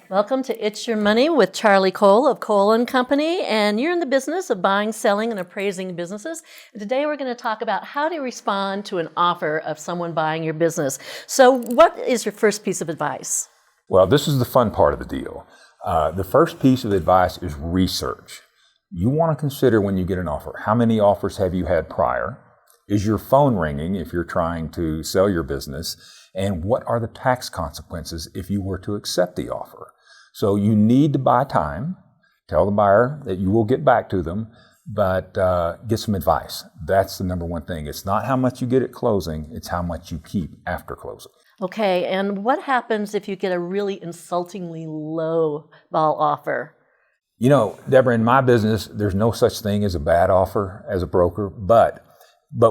Welcome to It's Your Money with Charlie Cole of Cole & Company, and you're in the business of buying, selling, and appraising businesses. And today we're going to talk about how to respond to an offer of someone buying your business. So what is your first piece of advice? Well, this is the fun part of the deal. The first piece of advice is research. You want to consider when you get an offer, how many offers have you had prior? Is your phone ringing if you're trying to sell your business? And what are the tax consequences if you were to accept the offer? So you need to buy time. Tell the buyer that you will get back to them, but get some advice. That's the number one thing. It's not how much you get at closing, it's how much you keep after closing. Okay, and what happens if you get a really insultingly low ball offer? You know, Deborah, in my business, there's no such thing as a bad offer as a broker, but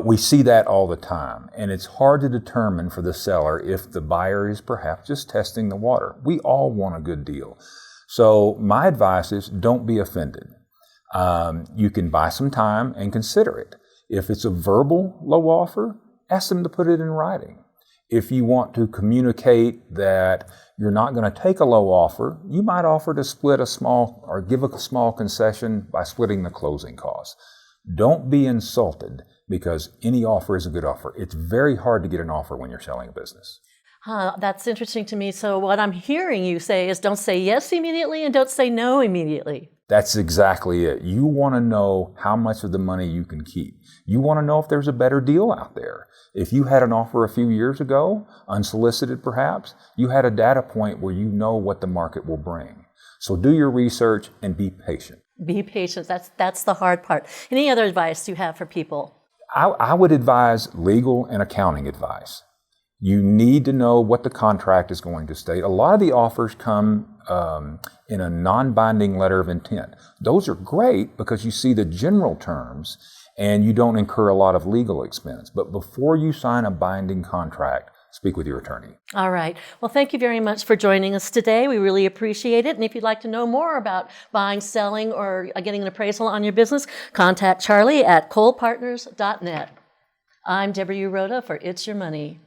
we see that all the time, and it's hard to determine for the seller if the buyer is perhaps just testing the water. We all want a good deal. So my advice is don't be offended. You can buy some time and consider it. If it's a verbal low offer, ask them to put it in writing. If you want to communicate that you're not going to take a low offer, you might offer to split a small or give a small concession by splitting the closing costs. Don't be insulted because any offer is a good offer. It's very hard to get an offer when you're selling a business. That's interesting to me. So what I'm hearing you say is don't say yes immediately and don't say no immediately. That's exactly it. You want to know how much of the money you can keep. You want to know if there's a better deal out there. If you had an offer a few years ago, unsolicited perhaps, you had a data point where you know what the market will bring. So do your research and be patient. Be patient. That's the hard part. Any other advice you have for people? I would advise legal and accounting advice. You need to know what the contract is going to state. A lot of the offers come in a non-binding letter of intent. Those are great because you see the general terms and you don't incur a lot of legal expense. But before you sign a binding contract, speak with your attorney. All right. Well, thank you very much for joining us today. We really appreciate it. And if you'd like to know more about buying, selling, or getting an appraisal on your business, contact Charlie at colepartners.net. I'm Deborah Uroda for It's Your Money.